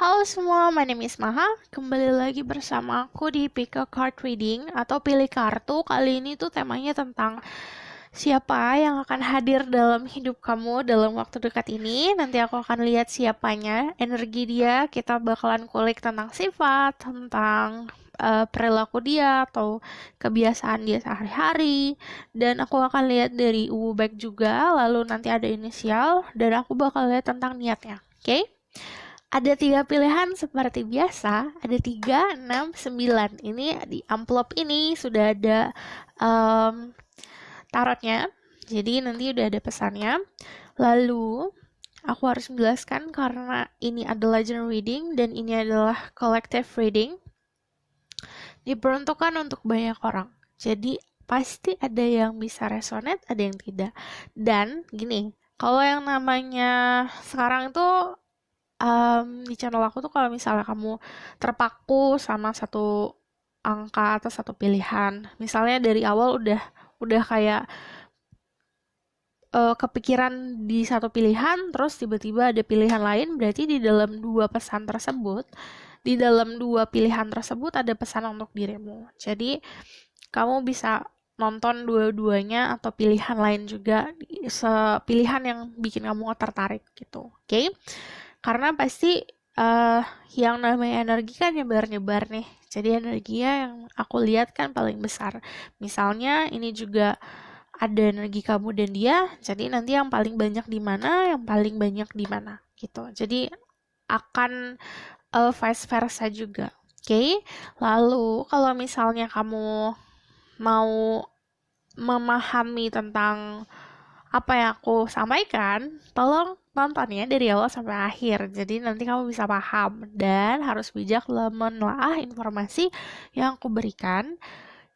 Halo semua, my name is Maha. Kembali lagi bersama aku di Pick a Card Reading atau pilih kartu. Kali ini tuh temanya tentang siapa yang akan hadir dalam hidup kamu dalam waktu dekat ini. Nanti aku akan lihat siapanya, energi dia. Kita bakalan kulik tentang sifat, tentang perilaku dia atau kebiasaan dia sehari-hari. Dan aku akan lihat dari back juga, lalu nanti ada inisial, dan aku bakal lihat tentang niatnya. Oke? Ada 3 pilihan seperti biasa, ada 3, 6, 9. Ini di amplop ini sudah ada um, tarotnya, jadi nanti udah ada pesannya. Lalu, aku harus menjelaskan karena ini adalah general reading dan ini adalah collective reading, diperuntukkan untuk banyak orang. Jadi, pasti ada yang bisa resonate, ada yang tidak. Dan, gini, kalau yang namanya sekarang itu di channel aku tuh kalau misalnya kamu terpaku sama satu angka atau satu pilihan, misalnya dari awal udah kayak kepikiran di satu pilihan, terus tiba-tiba ada pilihan lain, berarti di dalam dua pesan tersebut, di dalam dua pilihan tersebut ada pesan untuk dirimu. Jadi kamu bisa nonton dua-duanya atau pilihan lain juga, pilihan yang bikin kamu tertarik gitu, oke? Karena pasti eh yang namanya energi kan nyebar-nyebar nih. Jadi energinya yang aku lihat kan paling besar. Misalnya ini juga ada energi kamu dan dia, jadi nanti yang paling banyak di mana, yang paling banyak di mana gitu. Jadi akan vice versa juga. Oke. Lalu kalau misalnya kamu mau memahami tentang apa yang aku sampaikan, tolong nonton ya dari awal sampai akhir. Jadi nanti kamu bisa paham dan harus bijak dalam menelaah informasi yang aku berikan.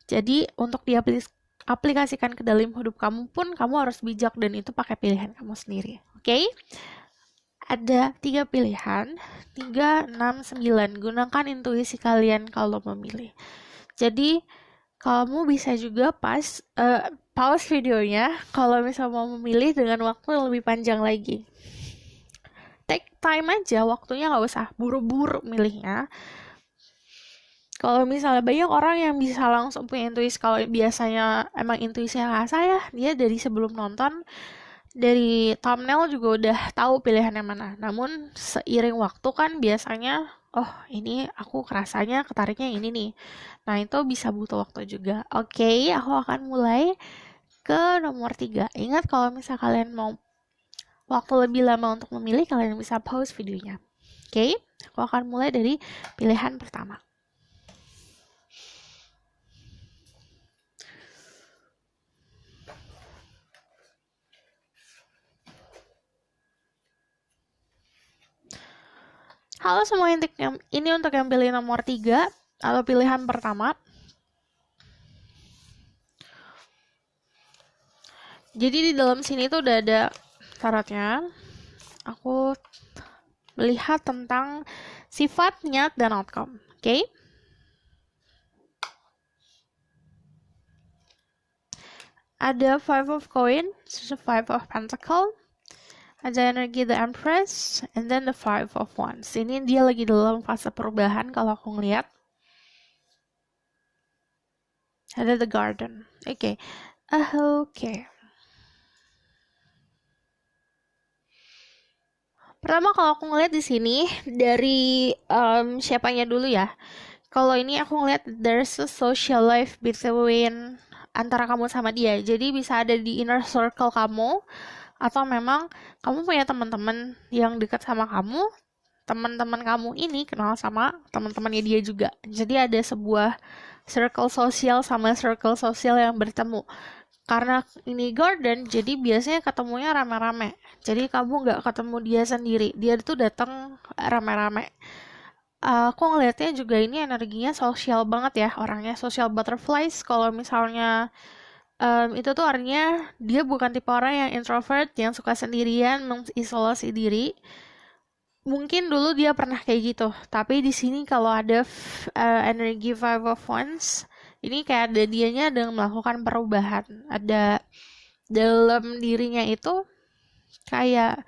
Jadi untuk diaplikasikan ke dalam hidup kamu pun kamu harus bijak dan itu pakai pilihan kamu sendiri. Oke? Ada 3 pilihan, 3, 6, 9. Gunakan intuisi kalian kalau memilih. Jadi kamu bisa juga pause videonya kalau misal mau memilih dengan waktu yang lebih panjang lagi. Take time aja, waktunya nggak usah buru-buru milihnya. Kalau misalnya banyak orang yang bisa langsung punya intuisi, kalau biasanya emang intuisinya nggak saya, dia dari sebelum nonton, dari thumbnail juga udah tahu pilihannya mana. Namun seiring waktu kan biasanya, oh ini aku kerasanya ketariknya ini nih. Nah itu bisa butuh waktu juga. Oke, aku akan mulai ke nomor 3. Ingat kalau misal kalian mau waktu lebih lama untuk memilih, kalian bisa pause videonya. Oke, aku akan mulai dari pilihan pertama. Halo semua, ini untuk yang pilih nomor 3 atau pilihan pertama. Jadi di dalam sini tuh udah ada syaratnya. Aku melihat tentang sifat, niat, dan outcome. Oke? Ada Five of Coins, Five of Pentacle, ada energi The Empress, and then the Five of Wands. Ini dia lagi dalam fase perubahan kalau aku ngeliat. Ada The Garden. Oke. Oke. Pertama kalau aku ngeliat di sini dari siapanya dulu ya. Kalau ini aku ngeliat there's a social life between antara kamu sama dia. Jadi bisa ada di inner circle kamu atau memang kamu punya teman-teman yang dekat sama kamu. Teman-teman kamu ini kenal sama teman-temannya dia juga. Jadi ada sebuah circle sosial sama circle sosial yang bertemu. Karena ini garden, jadi biasanya ketemunya rame-rame. Jadi kamu nggak ketemu dia sendiri, dia tuh datang rame-rame. Aku ngelihatnya juga ini energinya sosial banget ya, orangnya social butterflies. Kalau misalnya itu tuh artinya dia bukan tipe orang yang introvert, yang suka sendirian, mengisolasi diri. Mungkin dulu dia pernah kayak gitu, tapi di sini kalau ada energi Five of Wands, ini kayak ada dianya dengan melakukan perubahan. Ada dalam dirinya itu kayak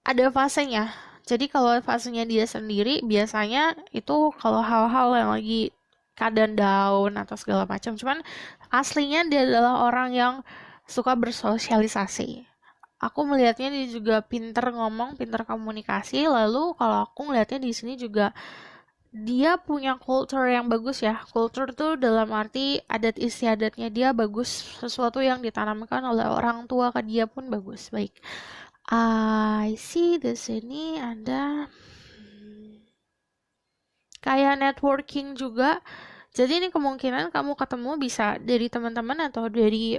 ada fasenya. Jadi kalau fasenya dia sendiri biasanya itu kalau hal-hal yang lagi keadaan down atau segala macam. Cuman aslinya dia adalah orang yang suka bersosialisasi. Aku melihatnya dia juga pinter ngomong, pinter komunikasi. Lalu kalau aku melihatnya di sini juga dia punya culture yang bagus ya. Culture tuh dalam arti adat istiadatnya dia bagus. Sesuatu yang ditanamkan oleh orang tua ke dia pun bagus. Baik. I see di sini ada kayak networking juga. Jadi ini kemungkinan kamu ketemu bisa dari teman-teman atau dari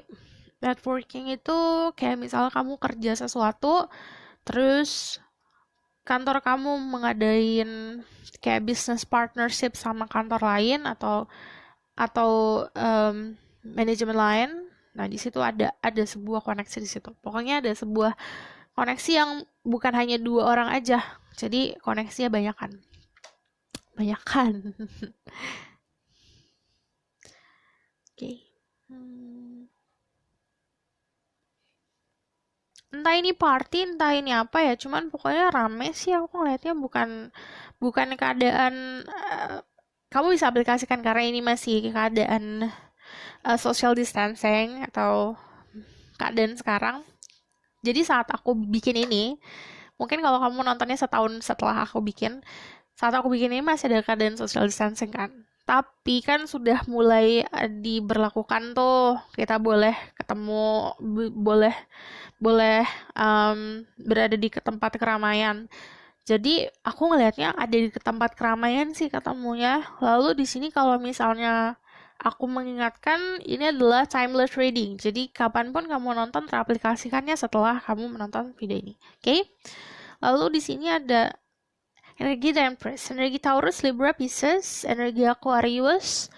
networking itu kayak misalnya kamu kerja sesuatu, terus kantor kamu mengadain kayak business partnership sama kantor lain atau manajemen lain. Nah, di situ ada sebuah koneksi di situ. Pokoknya ada sebuah koneksi yang bukan hanya dua orang aja. Jadi koneksinya banyakan. Banyakan. Oke. Entah ini party, entah ini apa ya. Cuman pokoknya rame sih. Aku ngeliatnya bukan keadaan. Kamu bisa aplikasikan karena ini masih keadaan social distancing atau keadaan sekarang. Jadi saat aku bikin ini, mungkin kalau kamu nontonnya setahun setelah aku bikin, saat aku bikin ini masih ada keadaan social distancing kan. Tapi kan sudah mulai diberlakukan tuh, kita boleh ketemu, boleh berada di tempat keramaian. Jadi aku ngelihatnya ada di tempat keramaian sih ketemunya. Lalu di sini kalau misalnya aku mengingatkan ini adalah timeless reading. Jadi kapanpun kamu nonton teraplikasikannya setelah kamu menonton video ini. Oke? Lalu di sini ada energi Empress, energi Taurus, Libra, Pisces, energi Aquarius.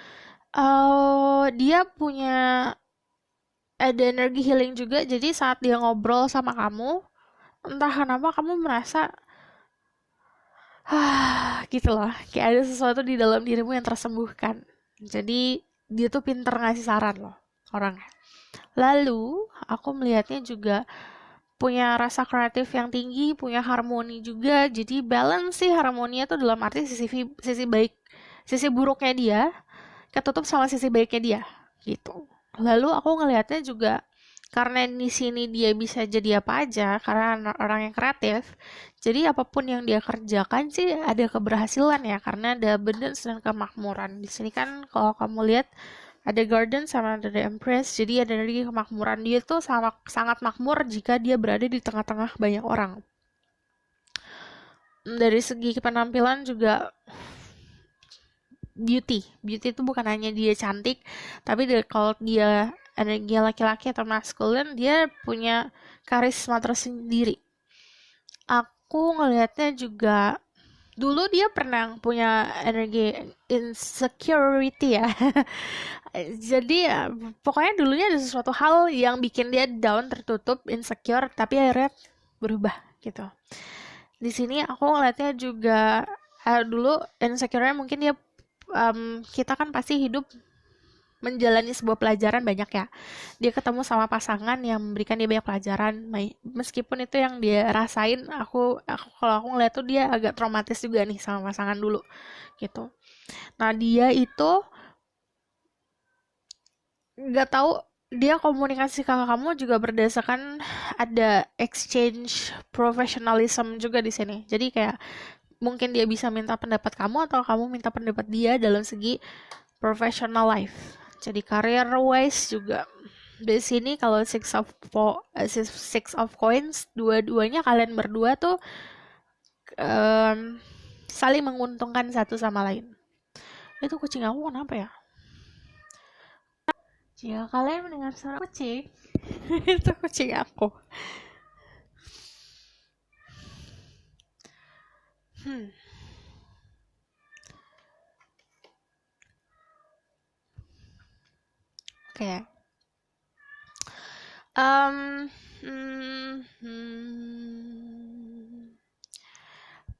Dia punya ada energi healing juga. Jadi saat dia ngobrol sama kamu, entah kenapa kamu merasa gitu loh, kayak ada sesuatu di dalam dirimu yang tersembuhkan. Jadi dia tuh pinter ngasih saran loh orangnya. Lalu aku melihatnya juga punya rasa kreatif yang tinggi, punya harmoni juga. Jadi balance sih, harmoninya tuh dalam arti sisi baik, sisi buruknya dia ketutup sama sisi baiknya dia gitu. Lalu aku ngelihatnya juga karena di sini dia bisa jadi apa aja karena orang yang kreatif. Jadi apapun yang dia kerjakan sih ada keberhasilan ya karena ada abundance dan kemakmuran. Di sini kan kalau kamu lihat ada garden sama ada empress. Jadi ada energi kemakmuran. Dia tuh sangat makmur jika dia berada di tengah-tengah banyak orang. Dari segi penampilan juga beauty itu bukan hanya dia cantik, tapi kalau dia energi laki-laki atau maskulin, dia punya karisma tersendiri. Aku ngelihatnya juga dulu dia pernah punya energi insecurity ya. Jadi ya, pokoknya dulunya ada sesuatu hal yang bikin dia down, tertutup, insecure, tapi akhirnya berubah gitu. Di sini aku ngelihatnya juga dulu insecure-nya mungkin dia kita kan pasti hidup menjalani sebuah pelajaran banyak ya. Dia ketemu sama pasangan yang memberikan dia banyak pelajaran. Meskipun itu yang dia rasain, kalau aku ngeliat tuh dia agak traumatis juga nih sama pasangan dulu gitu. Nah dia itu nggak tahu dia komunikasi ke kamu juga berdasarkan ada exchange professionalism juga di sini. Jadi kayak mungkin dia bisa minta pendapat kamu atau kamu minta pendapat dia dalam segi professional life. Jadi career wise juga. Di sini kalau six of coins, dua-duanya kalian berdua tuh saling menguntungkan satu sama lain. Itu kucing aku kenapa ya? Jika kalian mendengar suara kucing, itu kucing aku. Oke.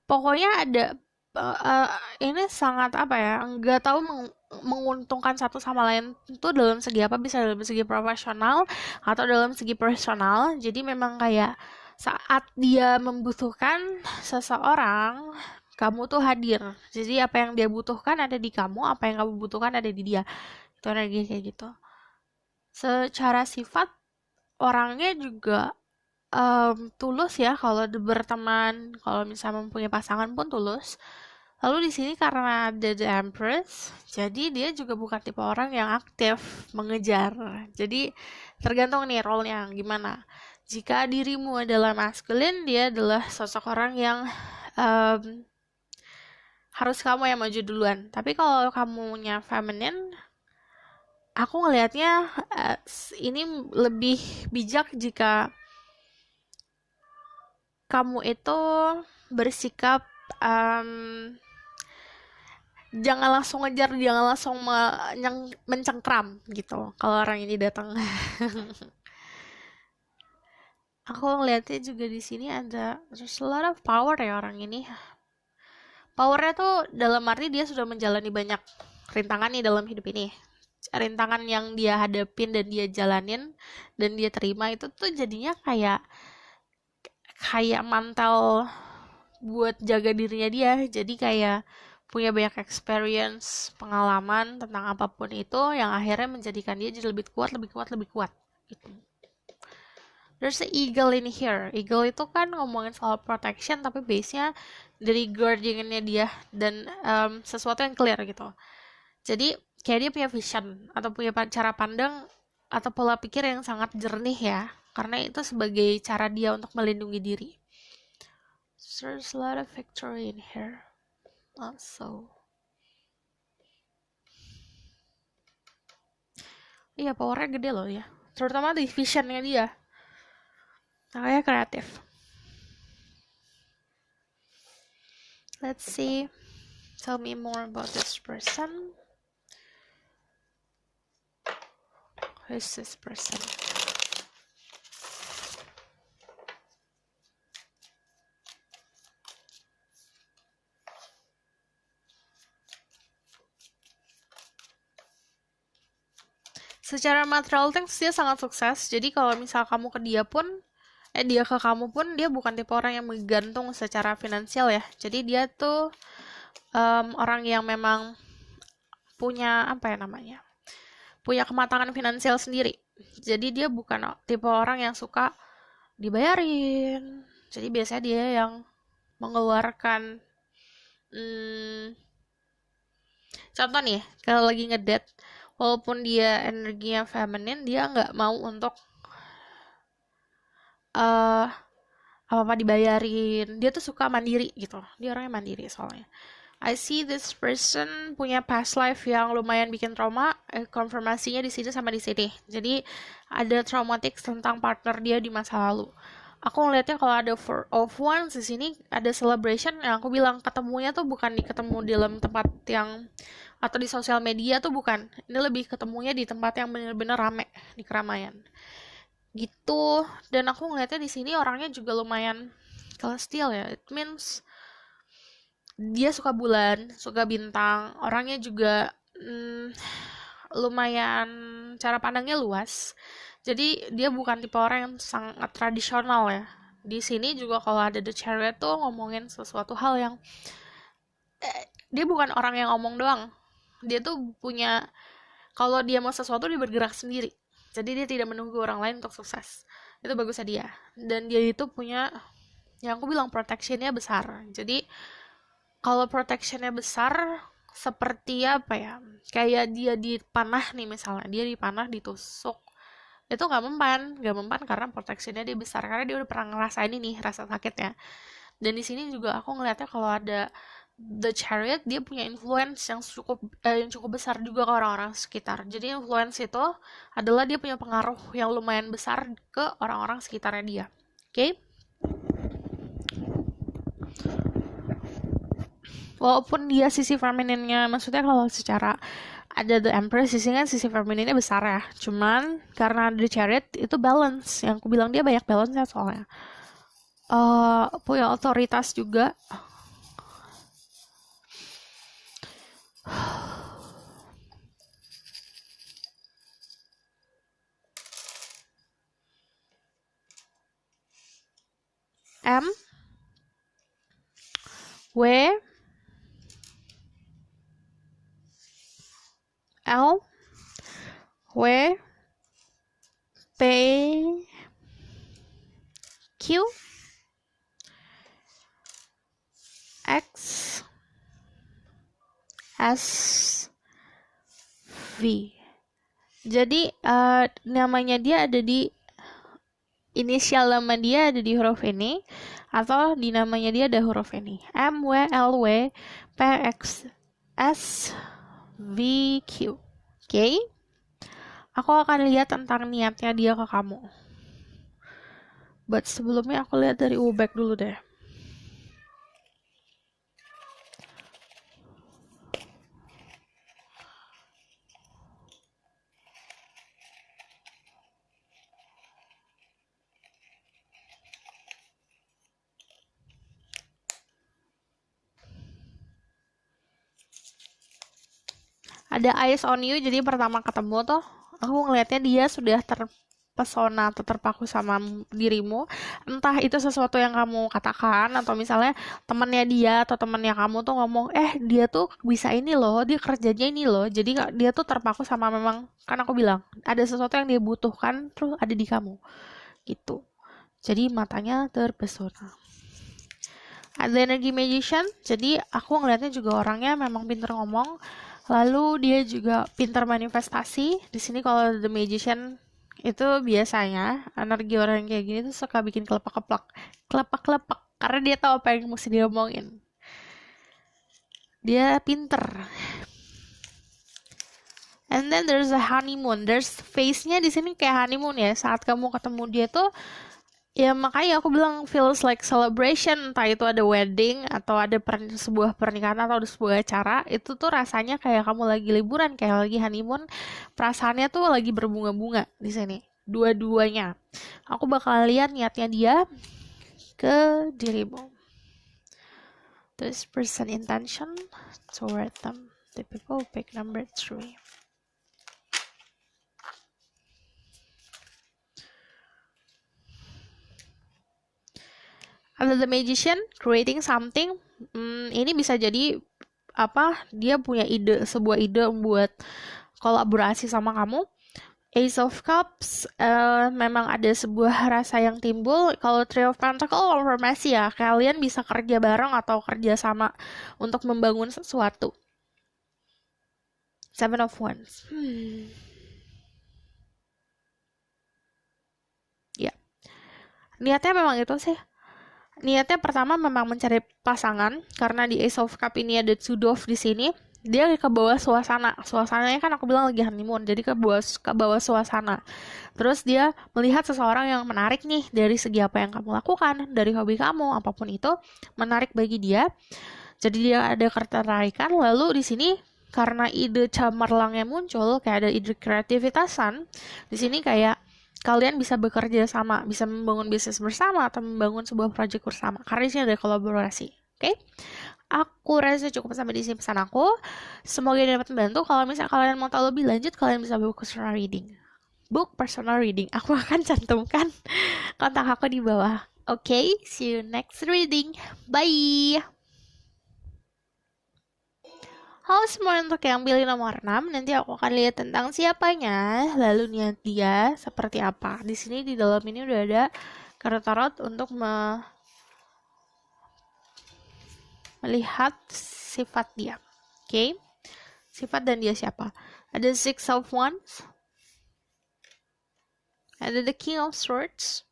Pokoknya ada ini sangat apa ya? Nggak tahu menguntungkan satu sama lain itu dalam segi apa, bisa dalam segi profesional atau dalam segi personal. Jadi memang kayak Saat dia membutuhkan seseorang, kamu tuh hadir. Jadi apa yang dia butuhkan ada di kamu, apa yang kamu butuhkan ada di dia. Itu energi kayak gitu. Secara sifat orangnya juga tulus ya kalau berteman, kalau misalnya mempunyai pasangan pun tulus. Lalu di sini karena ada The Empress, jadi dia juga bukan tipe orang yang aktif mengejar. Jadi tergantung nih role-nya gimana. Jika dirimu adalah maskulin, dia adalah sosok orang yang em, harus kamu yang maju duluan. Tapi kalau kamunya feminin, aku ngelihatnya ini lebih bijak jika kamu itu bersikap em, jangan langsung ngejar, jangan langsung mencengkram gitu kalau orang ini datang. Aku ngeliatnya juga di sini ada there's a lot of power ya orang ini. Powernya tuh dalam arti dia sudah menjalani banyak rintangan nih dalam hidup ini. Rintangan yang dia hadapin dan dia jalanin dan dia terima itu tuh jadinya kayak kayak mantel buat jaga dirinya dia. Jadi kayak punya banyak experience, pengalaman tentang apapun itu yang akhirnya menjadikan dia jadi lebih kuat, lebih kuat, lebih kuat. Gitu. There's an eagle in here. Eagle itu kan ngomongin soal protection, tapi base-nya dari guardian-nya dia dan sesuatu yang clear gitu. Jadi kayak dia punya vision atau punya cara pandang atau pola pikir yang sangat jernih ya. Karena itu sebagai cara dia untuk melindungi diri. So, there's a lot of victory in here. Also. Iya, powernya gede loh ya. Terutama di visionnya dia. Makanya kreatif. Let's see. Tell me more about this person. Who is this person? Secara material things dia sangat sukses. Jadi kalau misal kamu ke dia pun, dia ke kamu pun, dia bukan tipe orang yang menggantung secara finansial ya. Jadi dia tuh orang yang memang punya apa ya namanya, punya kematangan finansial sendiri. Jadi dia bukan tipe orang yang suka dibayarin. Jadi biasanya dia yang mengeluarkan. Contoh nih, kalau lagi ngedate, walaupun dia energinya feminin, dia nggak mau untuk apa-apa dibayarin. Dia tuh suka mandiri gitu. Dia orangnya mandiri soalnya. I see this person punya past life yang lumayan bikin trauma. Konfirmasinya di sini sama di sini. Jadi ada traumatik tentang partner dia di masa lalu. Aku ngeliatnya kalau ada Four of Wands di sini ada celebration yang aku bilang ketemunya tuh bukan ketemu di dalam tempat yang atau di sosial media tuh bukan. Ini lebih ketemunya di tempat yang benar-benar rame di keramaian. Gitu. Dan aku ngeliatnya di sini orangnya juga lumayan celestial ya. It means dia suka bulan, suka bintang. Orangnya juga lumayan cara pandangnya luas. Jadi dia bukan tipe orang yang sangat tradisional ya. Di sini juga kalau ada The Chariot tuh ngomongin sesuatu hal yang dia bukan orang yang ngomong doang. Dia tuh punya, kalau dia mau sesuatu dia bergerak sendiri. Jadi dia tidak menunggu orang lain untuk sukses. Itu bagusnya dia. Dan dia itu punya, yang aku bilang protectionnya besar. Jadi kalau protectionnya besar, seperti apa ya? Kayak dia dipanah nih misalnya, dia dipanah, ditusuk. Itu nggak mempan karena protectionnya dia besar. Karena dia udah pernah ngerasain ini, rasa sakitnya. Dan di sini juga aku ngeliatnya kalau ada The Chariot, dia punya influence yang cukup besar juga ke orang-orang sekitar. Jadi influence itu adalah dia punya pengaruh yang lumayan besar ke orang-orang sekitarnya dia. Oke? Okay? Walaupun dia sisi femininnya, maksudnya kalau secara ada The Empress, sisi kan sisi femininnya besar ya. Cuman karena The Chariot itu balance. Yang aku bilang dia banyak balance ya soalnya. Punya otoritas juga. M W L W P Q X S V. Jadi namanya dia ada di inisial nama dia ada di huruf ini, atau di namanya dia ada huruf ini. M W L W P X S V Q. Oke. Aku akan lihat tentang niatnya dia ke kamu. But sebelumnya aku lihat dari Ubek dulu deh. Ada eyes on you, jadi pertama ketemu tuh aku ngelihatnya dia sudah terpesona atau terpaku sama dirimu. Entah itu sesuatu yang kamu katakan, atau misalnya temannya dia atau temannya kamu tuh ngomong, dia tuh bisa ini loh, dia kerjanya ini loh. Jadi dia tuh terpaku sama, memang kan aku bilang ada sesuatu yang dia butuhkan terus ada di kamu gitu. Jadi matanya terpesona. Ada energi magician, jadi aku ngelihatnya juga orangnya memang pintar ngomong. Lalu dia juga pintar manifestasi. Di sini kalau the magician itu biasanya energi orang yang kayak gini tuh suka bikin kelepak-kelepak, karena dia tahu apa yang mesti diomongin. Dia pinter. And then there's a honeymoon. There's face-nya di sini kayak honeymoon ya. Saat kamu ketemu dia tuh, ya makanya aku bilang feels like celebration, entah itu ada wedding atau ada sebuah pernikahan atau ada sebuah acara, itu tuh rasanya kayak kamu lagi liburan, kayak lagi honeymoon, perasaannya tuh lagi berbunga-bunga di sini. Dua-duanya. Aku bakal lihat niatnya dia ke dirimu. This person intention toward them. The people pick number 3. Ada the magician creating something. Ini bisa jadi dia punya sebuah ide buat kolaborasi sama kamu. Ace of Cups, memang ada sebuah rasa yang timbul. Kalau Three of Pentacles konfirmasi ya, kalian bisa kerja bareng atau kerja sama untuk membangun sesuatu. Seven of Wands. Ya, niatnya memang itu sih. Niatnya pertama memang mencari pasangan, karena di Ace of Cup ini ada Sudov di sini. Dia ke bawah suasana. Suasananya kan aku bilang lagi honeymoon, jadi ke bawah suasana. Terus dia melihat seseorang yang menarik nih dari segi apa yang kamu lakukan, dari hobi kamu, apapun itu menarik bagi dia. Jadi dia ada ketertarikan. Lalu di sini karena ide cemerlangnya muncul, kayak ada ide kreativitasan. Di sini kayak kalian bisa bekerja sama, bisa membangun bisnis bersama atau membangun sebuah proyek bersama. Karena di sini ada kolaborasi. Oke? Aku rasa cukup sampai di sini pesan aku. Semoga ini dapat membantu. Kalau misalnya kalian mau tahu lebih lanjut, kalian bisa book personal reading. Book personal reading. Aku akan cantumkan kontak aku di bawah. Oke, see you next reading. Bye! Halo semua, untuk yang pilih nomor 6, nanti aku akan lihat tentang siapanya, lalu niat dia seperti apa. Di sini di dalam ini udah ada kartu tarot untuk melihat sifat dia. Oke? Sifat dan dia siapa. Ada Six of Wands. Ada the King of Swords.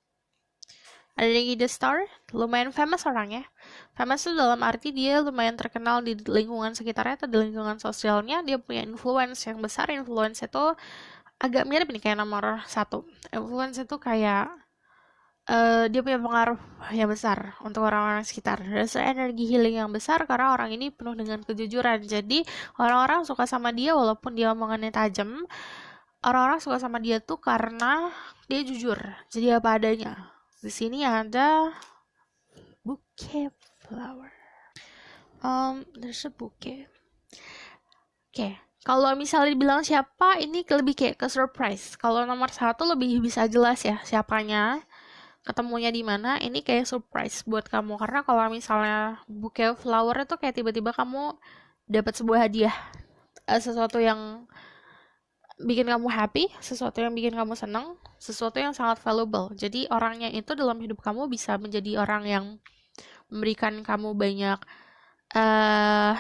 Ada lagi the Star. Lumayan famous orangnya. Famous itu dalam arti dia lumayan terkenal di lingkungan sekitarnya atau di lingkungan sosialnya. Dia punya influence yang besar. Influence itu agak mirip nih kayak nomor 1. Influence itu kayak dia punya pengaruh yang besar untuk orang-orang sekitar. Rasa energi healing yang besar karena orang ini penuh dengan kejujuran. Jadi orang-orang suka sama dia walaupun dia omongannya tajam. Orang-orang suka sama dia tuh karena dia jujur. Jadi apa adanya. Di sini ada bouquet flower. There's a bouquet. Oke, kalau misalnya dibilang siapa, ini lebih kayak ke surprise. Kalau nomor 1 lebih bisa jelas ya siapanya. ketemunya di mana, ini kayak surprise buat kamu. Karena kalau misalnya bouquet flower itu kayak tiba-tiba kamu dapat sebuah hadiah, sesuatu yang bikin kamu happy, sesuatu yang bikin kamu senang, sesuatu yang sangat valuable. Jadi orangnya itu dalam hidup kamu bisa menjadi orang yang memberikan kamu banyak uh,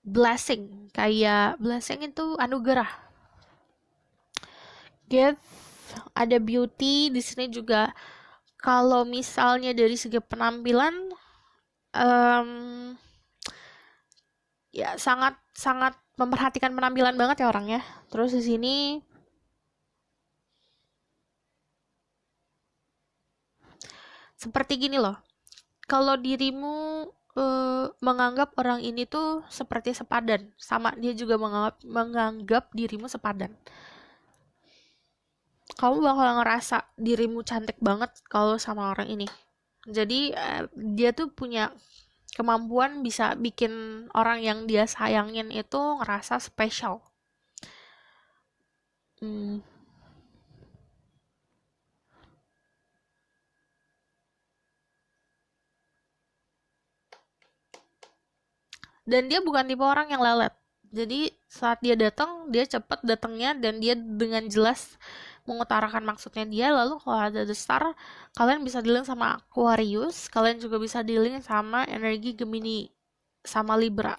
blessing. Kayak blessing itu anugerah. Gift, ada beauty di sini juga. Kalau misalnya dari segi penampilan, em, ya sangat sangat memperhatikan penampilan banget ya orangnya. Terus di sini seperti gini loh. Kalau dirimu menganggap orang ini tuh seperti sepadan, sama dia juga menganggap dirimu sepadan. Kamu bakal ngerasa dirimu cantik banget kalau sama orang ini. Jadi dia tuh punya kemampuan bisa bikin orang yang dia sayangin itu ngerasa spesial. Hmm. Dan dia bukan tipe orang yang lelet. Jadi saat dia datang, dia cepet datangnya dan dia dengan jelas mengutarakan maksudnya dia. Lalu kalau ada the star, kalian bisa dealing sama Aquarius, kalian juga bisa dealing sama energi Gemini sama Libra.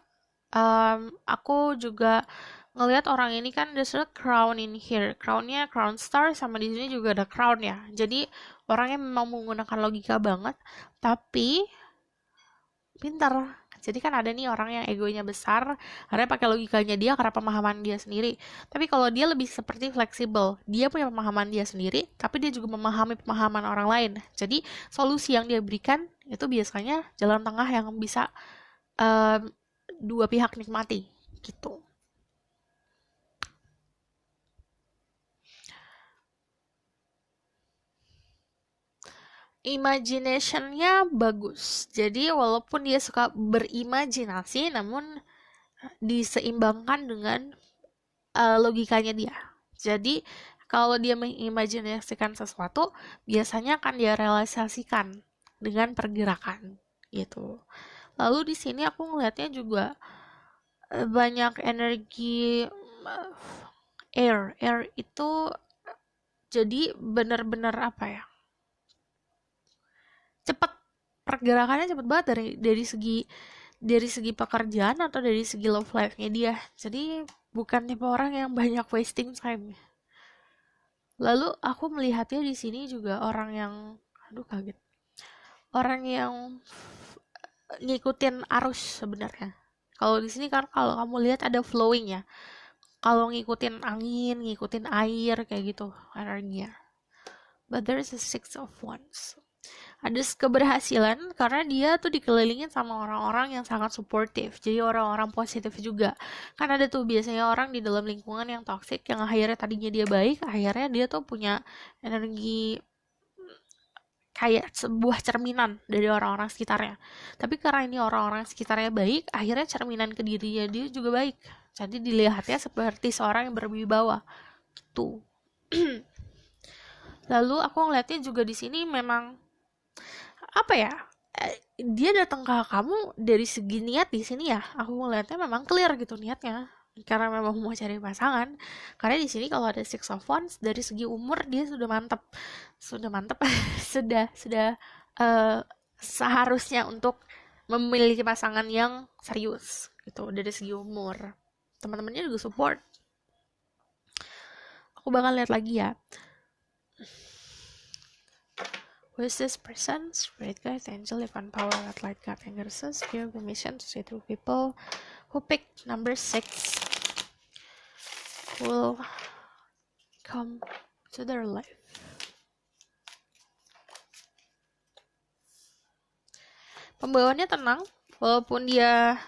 Aku juga ngelihat orang ini kan there's a crown in here. Crownnya crown star, sama di sini juga ada crown ya. Jadi orangnya memang menggunakan logika banget, tapi pintar. Jadi kan ada nih orang yang egonya besar, karena pakai logikanya dia karena pemahaman dia sendiri. Tapi kalau dia lebih seperti fleksibel, dia punya pemahaman dia sendiri, tapi dia juga memahami pemahaman orang lain. Jadi solusi yang dia berikan itu biasanya jalan tengah yang bisa um, dua pihak nikmati gitu. Imaginationnya bagus. Jadi walaupun dia suka berimajinasi, namun diseimbangkan dengan logikanya dia. Jadi kalau dia mengimajinasikan sesuatu, biasanya akan dia realisasikan dengan pergerakan gitu. Lalu di sini aku ngelihatnya juga banyak energi air. Air itu jadi benar-benar apa ya? Cepet, pergerakannya cepet banget dari segi pekerjaan atau dari segi love life-nya dia. Jadi bukan tipe orang yang banyak wasting time. Lalu aku melihatnya di sini juga orang yang, aduh kaget, orang yang ngikutin arus sebenarnya. Kalau di sini kan kalau kamu lihat ada flowing ya. Kalau ngikutin angin, ngikutin air kayak gitu energinya. But there is a six of wands. Ada keberhasilan karena dia tuh dikelilingin sama orang-orang yang sangat suportif, jadi orang-orang positif juga. Kan ada tuh biasanya orang di dalam lingkungan yang toxic yang akhirnya tadinya dia baik, akhirnya dia tuh punya energi kayak sebuah cerminan dari orang-orang sekitarnya. Tapi karena ini orang-orang sekitarnya baik, akhirnya cerminan ke dirinya dia juga baik. Jadi dilihatnya seperti seorang yang berwibawa tuh. Lalu aku ngeliatnya juga di sini memang apa ya, dia datang ke kamu dari segi niat. Di sini ya aku ngeliatnya memang clear gitu niatnya, karena memang mau cari pasangan. Karena di sini kalau ada six of wands, dari segi umur dia sudah mantap sudah seharusnya untuk memiliki pasangan yang serius gitu. Dari segi umur, teman-temannya juga support. Aku bakal lihat lagi ya. Who is this person? Spirit guide, angel, divine power, light guide, angels, give permission to see through people who picked number 6 will come to their life. Pembawaannya tenang, walaupun dia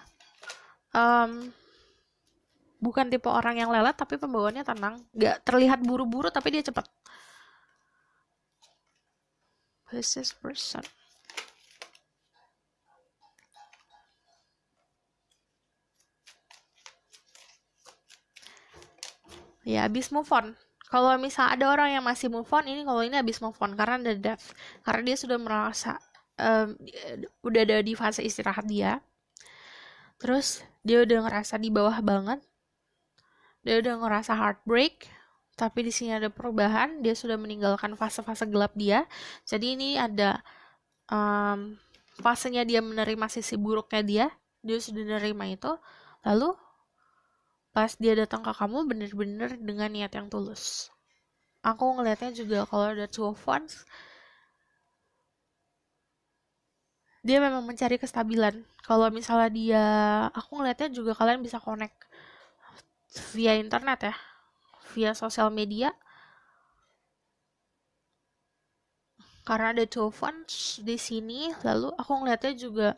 bukan tipe orang yang lelet, tapi pembawaannya tenang. Gak terlihat buru-buru, tapi dia cepat. Who is this person? Ya, abis move on. Kalau misal ada orang yang masih move on, ini kalau ini habis move on karena ada death, karena dia sudah merasa udah ada di fase istirahat dia, terus dia udah ngerasa di bawah banget, dia udah ngerasa heartbreak, tapi di sini ada perubahan, dia sudah meninggalkan fase-fase gelap dia. Jadi ini ada fasenya dia menerima sisi buruknya dia sudah menerima itu, lalu pas dia datang ke kamu bener-bener dengan niat yang tulus. Aku ngelihatnya juga kalau ada two of wands, dia memang mencari kestabilan. Kalau misalnya aku ngelihatnya juga kalian bisa connect via internet ya, via sosial media, karena ada two of wands di sini. Lalu aku ngelihatnya juga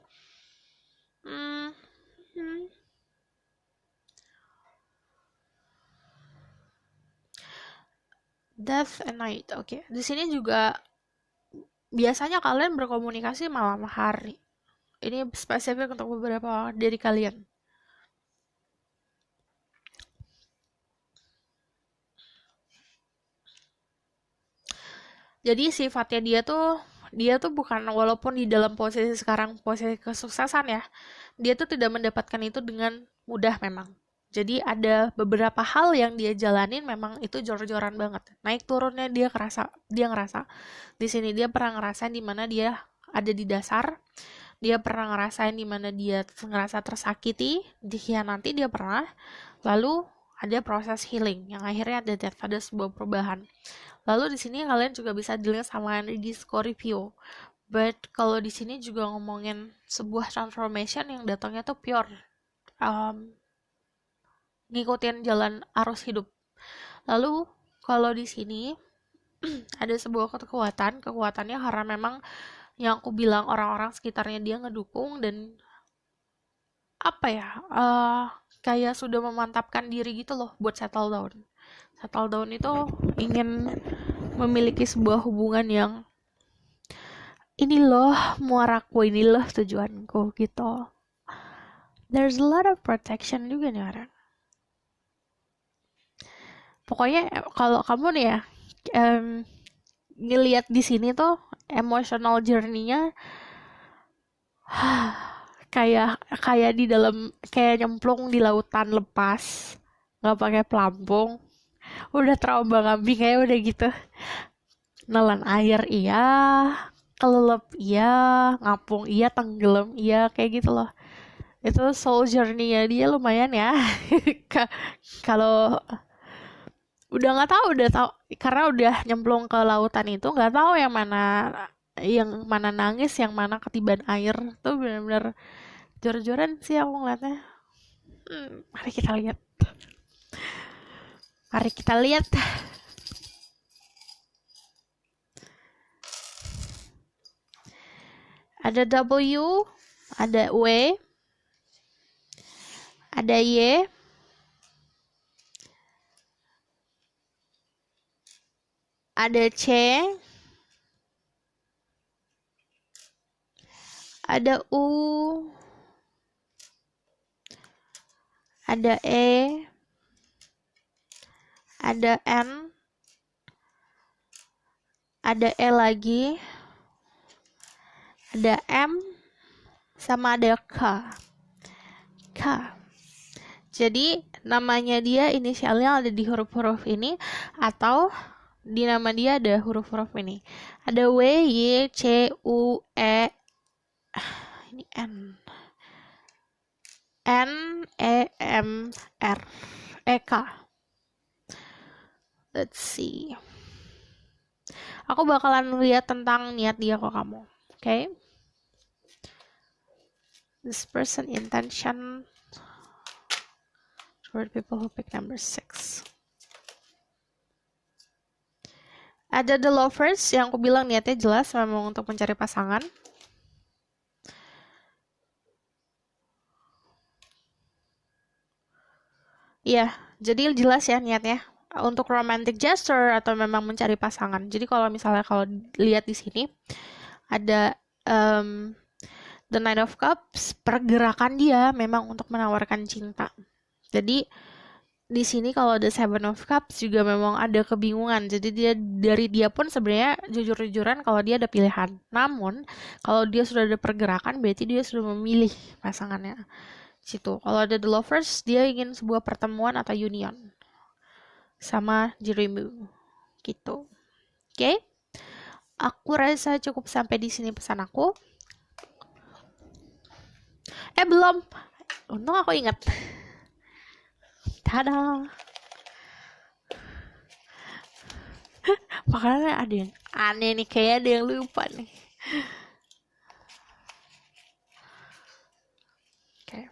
Death and Night. Oke. Di sini juga biasanya kalian berkomunikasi malam hari. Ini spesifik untuk beberapa dari kalian. Jadi sifatnya dia tuh bukan, walaupun di dalam posisi sekarang posisi kesuksesan ya, dia tuh tidak mendapatkan itu dengan mudah memang. Jadi ada beberapa hal yang dia jalanin memang itu jor-joran banget. Naik turunnya dia ngerasa. Di sini dia pernah ngerasain di mana dia ada di dasar. Dia pernah ngerasain di mana dia ngerasa tersakiti, dikhianati dia pernah. Lalu ada proses healing yang akhirnya ada sebuah perubahan. Lalu di sini kalian juga bisa dilihat sama energi Scorpio. But kalau di sini juga ngomongin sebuah transformation yang datangnya tuh pure, ngikutin jalan arus hidup. Lalu kalau di sini ada sebuah kekuatannya karena memang yang aku bilang orang-orang sekitarnya dia ngedukung dan apa ya, kayak sudah memantapkan diri gitu loh buat settle down. Settle down itu ingin memiliki sebuah hubungan yang ini loh muaraku, ini loh tujuanku gitu. There's a lot of protection juga nih orang. Pokoknya kalau kamu nih ya ngelihat di sini tuh emotional journey-nya kayak di dalam, kayak nyemplung di lautan lepas, nggak pakai pelampung, udah terombang ambing kayak udah gitu, nelan air iya, kelelep iya, ngapung iya, tenggelam iya, kayak gitu loh. Itu soul journey-nya dia lumayan ya. Kalau udah nggak tahu, udah tahu karena udah nyemplung ke lautan itu, nggak tahu yang mana nangis, yang mana ketiban air. Tuh benar-benar jor-joran sih aku ngeliatnya. Mari kita lihat. Mari kita lihat. Ada W, ada W, ada Y, ada C, ada U, ada E, ada N, ada E lagi, ada M, sama ada K. Jadi namanya dia inisialnya ada di huruf-huruf ini, atau di nama dia ada huruf-huruf ini. Ada W, Y, C, U, E, ini N, E, M, R, E, K. Let's see. Aku bakalan lihat tentang niat dia ke kamu. Okay? This person intention for people who pick number 6. Ada the lovers yang aku bilang niatnya jelas memang untuk mencari pasangan. Iya, jadi jelas ya niatnya untuk romantic gesture atau memang mencari pasangan. Jadi kalau misalnya lihat di sini ada the Knight of Cups, pergerakan dia memang untuk menawarkan cinta. Jadi di sini kalau ada Seven of Cups juga memang ada kebingungan. Jadi dia pun sebenarnya jujur-jujuran kalau dia ada pilihan. Namun kalau dia sudah ada pergerakan berarti dia sudah memilih pasangannya. Situ. Kalau ada The Lovers, dia ingin sebuah pertemuan atau union sama dirimu. Gitu. Oke? Okay? Aku rasa cukup sampai di sini pesan aku. Belum. Untung aku ingat. Tada. Makanya ada yang aneh nih, kayak ada yang lupa nih. Oke.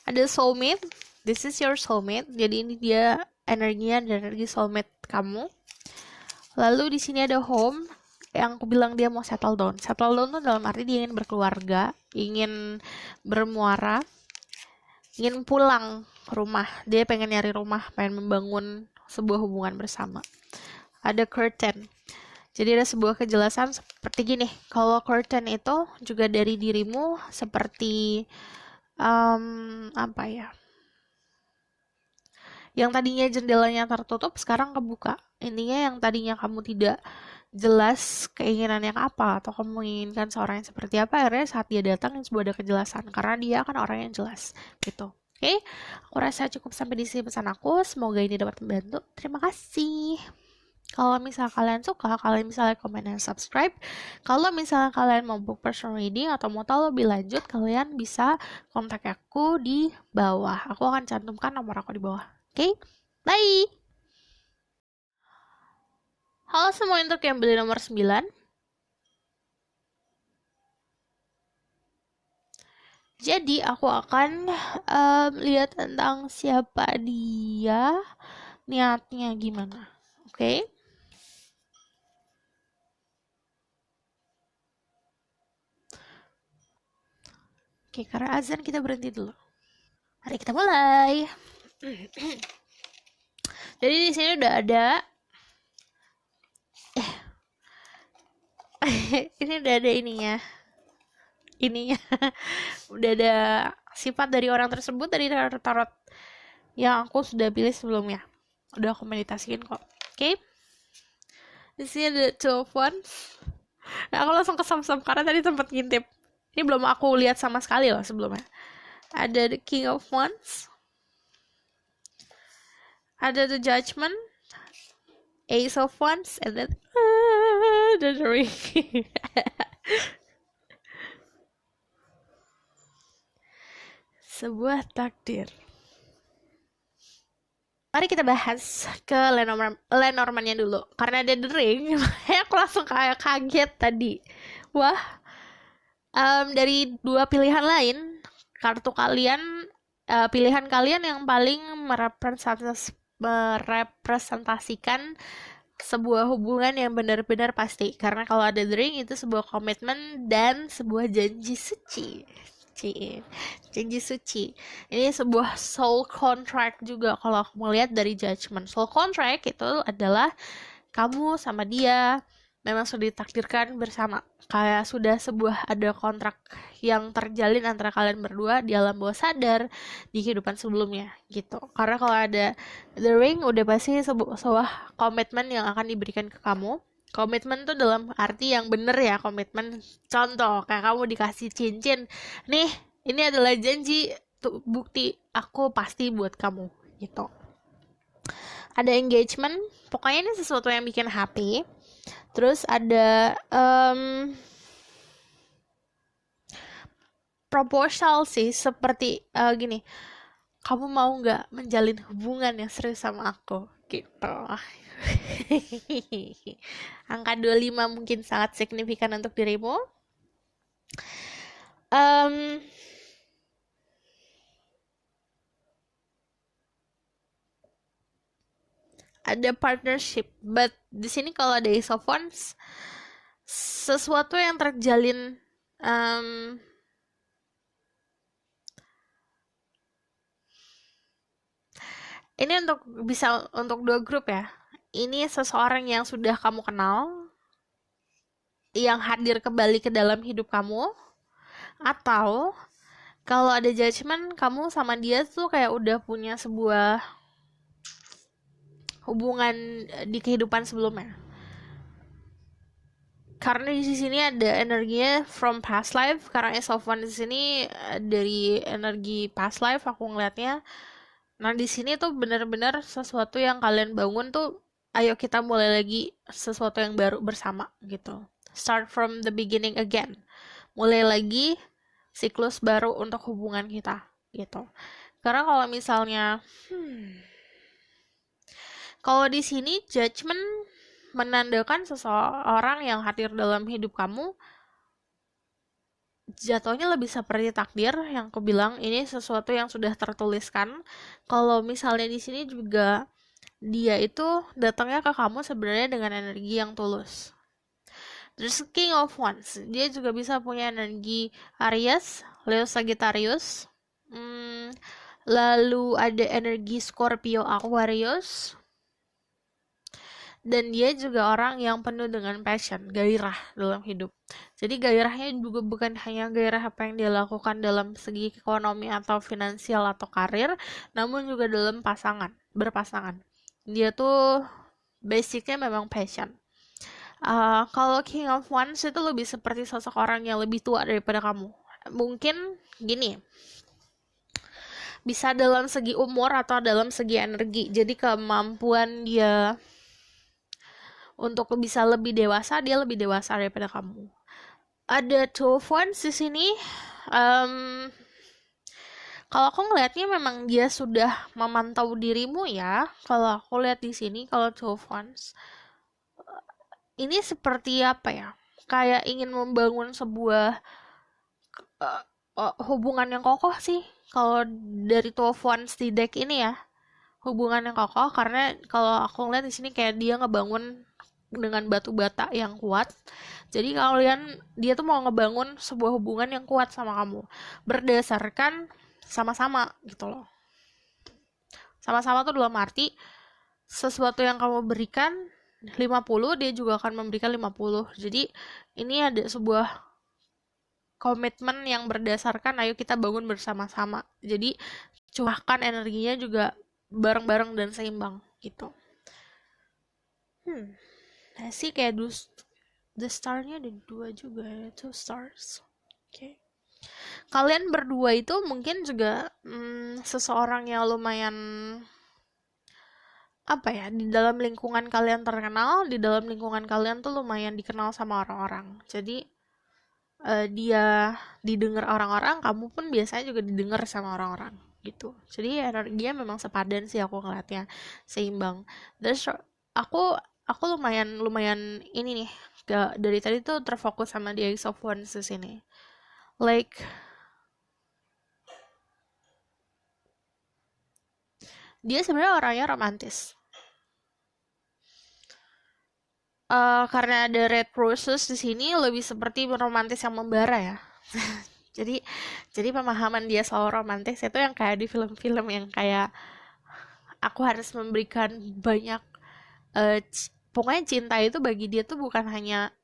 Ada soulmate. This is your soulmate. Jadi ini dia energinya dan energi soulmate kamu. Lalu di sini ada home yang aku bilang dia mau settle down. Settle down tuh dalam arti dia ingin berkeluarga, ingin bermuara, ingin pulang ke rumah. Dia pengen nyari rumah, pengen membangun sebuah hubungan bersama. Ada curtain. Jadi ada sebuah kejelasan seperti gini. Kalau curtain itu juga dari dirimu seperti apa ya? Yang tadinya jendelanya tertutup sekarang kebuka. Intinya yang tadinya kamu tidak jelas keinginannya apa atau kamu menginginkan seorang yang seperti apa, akhirnya saat dia datang sebuah ada kejelasan karena dia kan orang yang jelas gitu. Oke, aku rasa cukup sampai di sini pesan aku. Semoga ini dapat membantu. Terima kasih. Kalau misalnya kalian suka, kalian misalnya komen dan subscribe. Kalau misalnya kalian mau book personal reading atau mau tahu lebih lanjut, kalian bisa kontak aku di bawah. Aku akan cantumkan nomor aku di bawah. Oke, bye! Halo semua untuk yang beli nomor 9. Jadi aku akan lihat tentang siapa dia, niatnya gimana. Oke? Oke, karena azan kita berhenti dulu. Mari kita mulai. Jadi di sini udah ada ini udah ada ininya. Udah ada sifat dari orang tersebut dari tarot yang aku sudah pilih sebelumnya. Udah aku meditasiin kok. Oke? Di sini ada Two of Wands. Nah, aku langsung kesam-sam karena tadi sempat ngintip. Ini belum aku lihat sama sekali loh sebelumnya. Ada The King of Wands. Ada The Judgment. Ace of Wands. And then the Ring. Sebuah takdir. Mari kita bahas ke Lenormand-nya dulu. Karena ada The Ring, aku langsung kayak kaget tadi. Wah, dari dua pilihan lain, kartu kalian, pilihan kalian yang paling merepresentasikan sebuah hubungan yang benar-benar pasti. Karena kalau ada The Ring itu sebuah komitmen dan sebuah janji suci. Janji suci. Ini sebuah soul contract juga kalau aku melihat dari Judgment. Soul contract itu adalah kamu sama dia memang sudah ditakdirkan bersama. Kayak sudah sebuah ada kontrak yang terjalin antara kalian berdua di alam bawah sadar di kehidupan sebelumnya gitu. Karena kalau ada The Ring udah pasti sebuah komitmen yang akan diberikan ke kamu. Komitmen tuh dalam arti yang bener ya, komitmen. Contoh, kayak kamu dikasih cincin. Nih, ini adalah janji, tuh bukti aku pasti buat kamu, gitu. Ada engagement, pokoknya ini sesuatu yang bikin happy. Terus ada proposal sih, seperti gini. Kamu mau nggak menjalin hubungan yang serius sama aku? Gitu. Angka 25 mungkin sangat signifikan untuk dirimu. Ada partnership, but di sini kalau ada Ace of Wands, sesuatu yang terjalin ini bisa untuk dua grup ya. Ini seseorang yang sudah kamu kenal, yang hadir kembali ke dalam hidup kamu, atau Kalau ada judgment, kamu sama dia tuh kayak udah punya sebuah hubungan di kehidupan sebelumnya. Karena di sini ada energinya from past life, karena Ace of Wands di sini dari energi past life aku ngelihatnya. Nah, di sini tuh benar-benar sesuatu yang kalian bangun tuh, ayo kita mulai lagi sesuatu yang baru bersama gitu. Start from the beginning again. Mulai lagi siklus baru untuk hubungan kita gitu. Karena kalau misalnya kalau di sini judgment menandakan seseorang yang hadir dalam hidup kamu jatuhnya lebih seperti takdir yang aku bilang, ini sesuatu yang sudah tertuliskan. Kalau misalnya di sini juga dia itu datangnya ke kamu sebenarnya dengan energi yang tulus. Terus King of Wands, dia juga bisa punya energi Aries, Leo Sagittarius. Lalu ada energi Scorpio Aquarius. Dan dia juga orang yang penuh dengan passion, gairah dalam hidup. Jadi gairahnya juga bukan hanya gairah apa yang dia lakukan dalam segi ekonomi atau finansial atau karir, namun juga dalam berpasangan. Dia tuh basicnya memang passion. Kalau King of Wands itu lebih seperti sosok orang yang lebih tua daripada kamu. Mungkin gini, bisa dalam segi umur atau dalam segi energi. Jadi kemampuan dia untuk bisa lebih dewasa, dia lebih dewasa daripada kamu. Ada Two of Wands di sini. Kalau aku ngelihatnya memang dia sudah memantau dirimu ya. Kalau aku lihat di sini, kalau Two of Wands, ini seperti apa ya? Kayak ingin membangun sebuah hubungan yang kokoh sih. Kalau dari Two of Wands di deck ini ya, hubungan yang kokoh. Karena kalau aku ngeliat di sini kayak dia ngebangun dengan batu bata yang kuat. Jadi dia tuh mau ngebangun sebuah hubungan yang kuat sama kamu berdasarkan sama-sama gitu loh. Sama-sama tuh dalam arti sesuatu yang kamu berikan 50, dia juga akan memberikan 50. Jadi ini ada sebuah komitmen yang berdasarkan ayo kita bangun bersama-sama. Jadi curahkan energinya juga bareng-bareng dan seimbang gitu. Nah sih kayak the star-nya ada 2 juga ya, 2 stars. Oke. Kalian berdua itu mungkin juga seseorang yang lumayan apa ya, di dalam lingkungan kalian terkenal, di dalam lingkungan kalian tuh lumayan dikenal sama orang-orang. Jadi dia didengar orang-orang, kamu pun biasanya juga didengar sama orang-orang gitu. Jadi energinya memang sepadan sih aku ngeliatnya, seimbang. Terus aku lumayan ini nih, dari tadi tuh terfokus sama the Ace of Wands di sini. Like dia sebenarnya orangnya romantis. Karena ada red roses di sini lebih seperti romantis yang membara ya. jadi pemahaman dia soal romantis itu yang kayak di film-film yang kayak aku harus memberikan banyak pokoknya cinta itu bagi dia tuh bukan hanya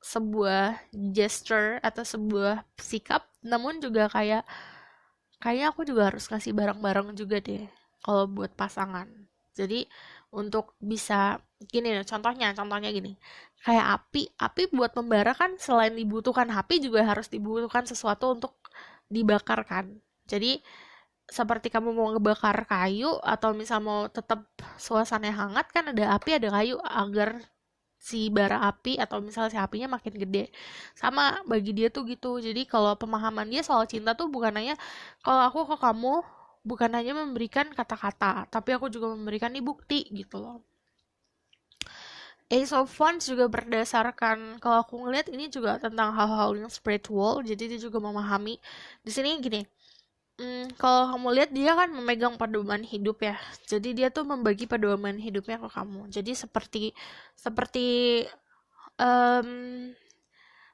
sebuah gesture atau sebuah sikap, namun juga kayaknya aku juga harus kasih barang-barang juga deh kalau buat pasangan. Jadi untuk bisa gini nih, contohnya gini. Kayak api buat membara kan selain dibutuhkan api juga harus dibutuhkan sesuatu untuk dibakar kan. Jadi seperti kamu mau ngebakar kayu atau misal mau tetap suasana hangat kan ada api ada kayu agar si bara api atau misal si apinya makin gede. Sama bagi dia tuh gitu. Jadi kalau pemahaman dia soal cinta tuh bukan hanya kalau aku ke kamu bukan hanya memberikan kata-kata, tapi aku juga memberikan nih bukti gitu loh. Ace of Wands juga berdasarkan kalau aku ngeliat ini juga tentang hal-hal yang spiritual, jadi dia juga memahami. Di sini gini, kalau kamu lihat dia kan memegang pedoman hidup ya. Jadi dia tuh membagi pedoman hidupnya ke kamu. Jadi seperti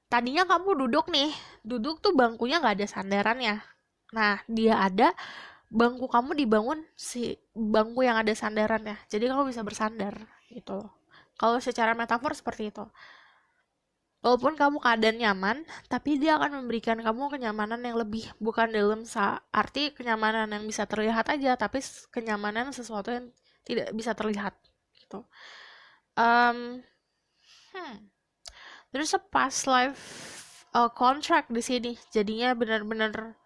tadinya kamu duduk tuh bangkunya nggak ada sandarannya. Nah dia ada bangku kamu dibangun si bangku yang ada sandarannya. Jadi kamu bisa bersandar gitu loh. Kalau secara metafor seperti itu. Walaupun kamu keadaan nyaman, tapi dia akan memberikan kamu kenyamanan yang lebih, bukan dalam arti kenyamanan yang bisa terlihat aja, tapi kenyamanan sesuatu yang tidak bisa terlihat gitu. Um, hmm. There's a past life contract di sini, jadinya benar-benar,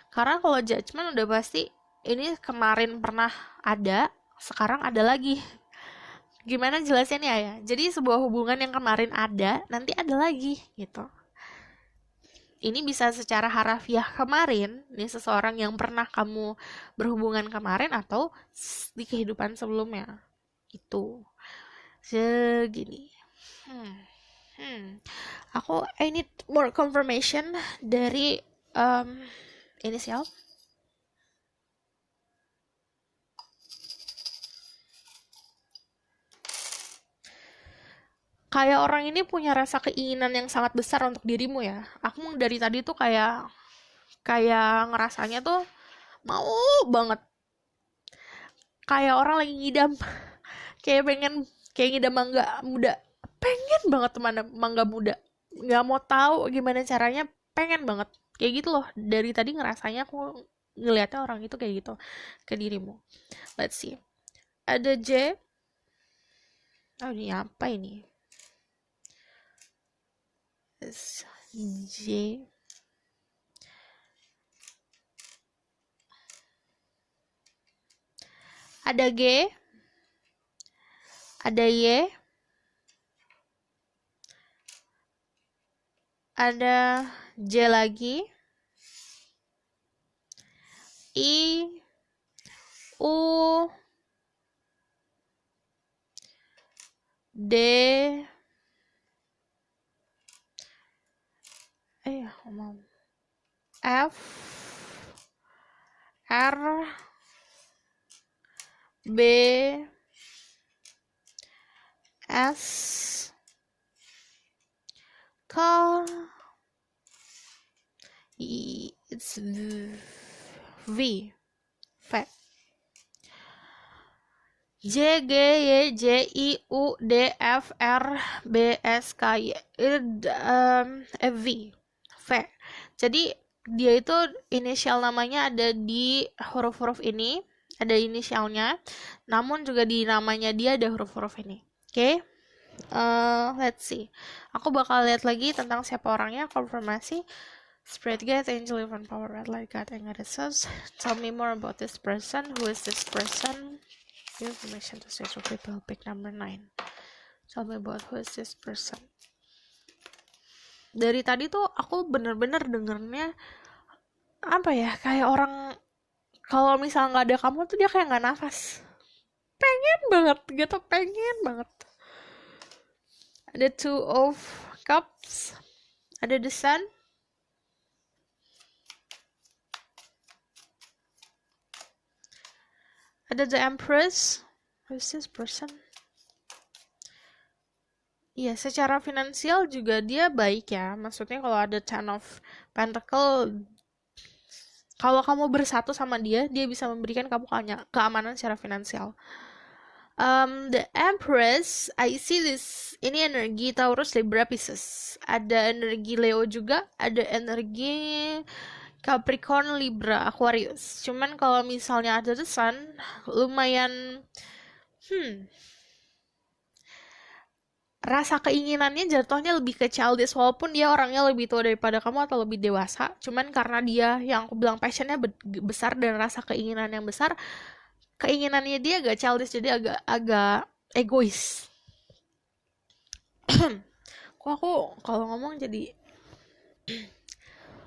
karena kalau judgment udah pasti ini kemarin pernah ada, sekarang ada lagi. Gimana jelasinnya ya? Jadi sebuah hubungan yang kemarin ada, nanti ada lagi gitu. Ini bisa secara harafiah kemarin, nih seseorang yang pernah kamu berhubungan kemarin atau di kehidupan sebelumnya. Gitu. Segini. I need more confirmation dari inisial. Kayak orang ini punya rasa keinginan yang sangat besar untuk dirimu ya. Aku dari tadi tuh kayak ngerasanya tuh mau banget. Kayak orang lagi ngidam. Kayak ngidam mangga muda. Pengen banget teman mangga muda. Nggak mau tahu gimana caranya, pengen banget. Kayak gitu loh. Dari tadi ngerasanya aku ngelihatnya orang itu kayak gitu ke dirimu. Let's see. Ada J. Oh, ini apa ini? J. Ada G. Ada Y. Ada J lagi. I. U. D. F. R. B. S. K. It's V. V. J, G, Y, J, I, U, D, F, R, B, S, K, Y, V. V. Jadi dia itu inisial namanya ada di huruf-huruf ini, ada inisialnya, namun juga di namanya dia ada huruf-huruf ini. Oke? Let's see. Aku bakal lihat lagi tentang siapa orangnya, konfirmasi. Spirit guide, angel, even power, red light, God, and goddesses. Tell me more about this person. Who is this person? Information to search for people. Pick number 9. Tell me about who is this person. Dari tadi tuh aku bener-bener dengernya apa ya, kayak orang kalau misal nggak ada kamu tuh dia kayak nggak nafas. Pengen banget gitu, pengen banget. Ada Two of Cups. Ada The Sun. Ada The Empress. Who is this person? Iya, secara finansial juga dia baik ya. Maksudnya kalau ada Ten of Pentacle, kalau kamu bersatu sama dia, dia bisa memberikan kamu keamanan secara finansial. The Empress, I see this. Ini energi Taurus, Libra, Pisces. Ada energi Leo juga, ada energi Capricorn, Libra, Aquarius. Cuman kalau misalnya ada The Sun, lumayan rasa keinginannya jatuhnya lebih ke childish, walaupun dia orangnya lebih tua daripada kamu atau lebih dewasa. Cuman karena dia yang aku bilang passionnya besar dan rasa keinginan yang besar, keinginannya dia agak childish, jadi agak egois. Kok aku kalau ngomong jadi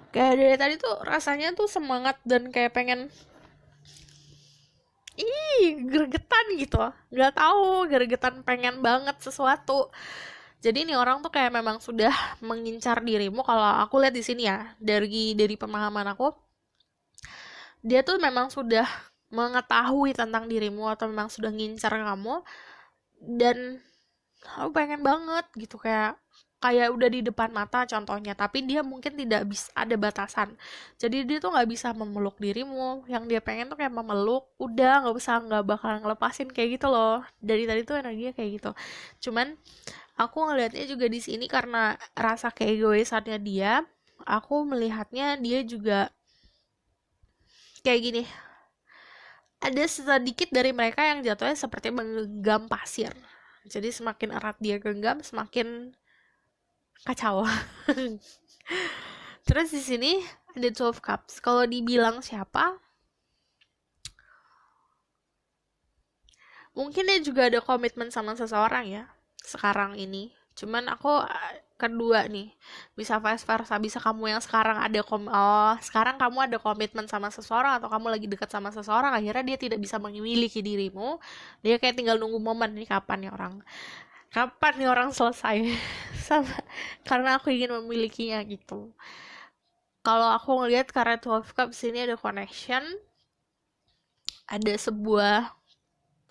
kayak dari tadi tuh rasanya tuh semangat dan kayak pengen gregetan gitu, nggak tahu, gregetan pengen banget sesuatu. Jadi ini orang tuh kayak memang sudah mengincar dirimu. Kalau aku lihat di sini ya, dari pemahaman aku, dia tuh memang sudah mengetahui tentang dirimu atau memang sudah ngincar kamu, dan aku pengen banget gitu, kayak kayak udah di depan mata contohnya, tapi dia mungkin tidak bisa, ada batasan. Jadi dia tuh nggak bisa memeluk dirimu, yang dia pengen tuh kayak memeluk, udah nggak bakal ngelepasin kayak gitu loh. Dari tadi tuh energinya kayak gitu. Cuman aku ngelihatnya juga di sini karena rasa keegoisannya dia, aku melihatnya dia juga kayak gini. Ada sedikit dari mereka yang jatuhnya seperti menggenggam pasir. Jadi semakin erat dia genggam, semakin kacau. Terus di sini ada 12 cups. Kalau dibilang siapa, mungkin dia juga ada komitmen sama seseorang ya sekarang ini. Cuman aku kedua nih, bisa vice versa, bisa kamu yang sekarang ada sekarang kamu ada komitmen sama seseorang, atau kamu lagi dekat sama seseorang, akhirnya dia tidak bisa memiliki dirimu, dia kayak tinggal nunggu momen nih, kapan nih orang selesai sama, karena aku ingin memilikinya gitu. Kalau aku ngelihat karena 12 cups ini ada connection, ada sebuah,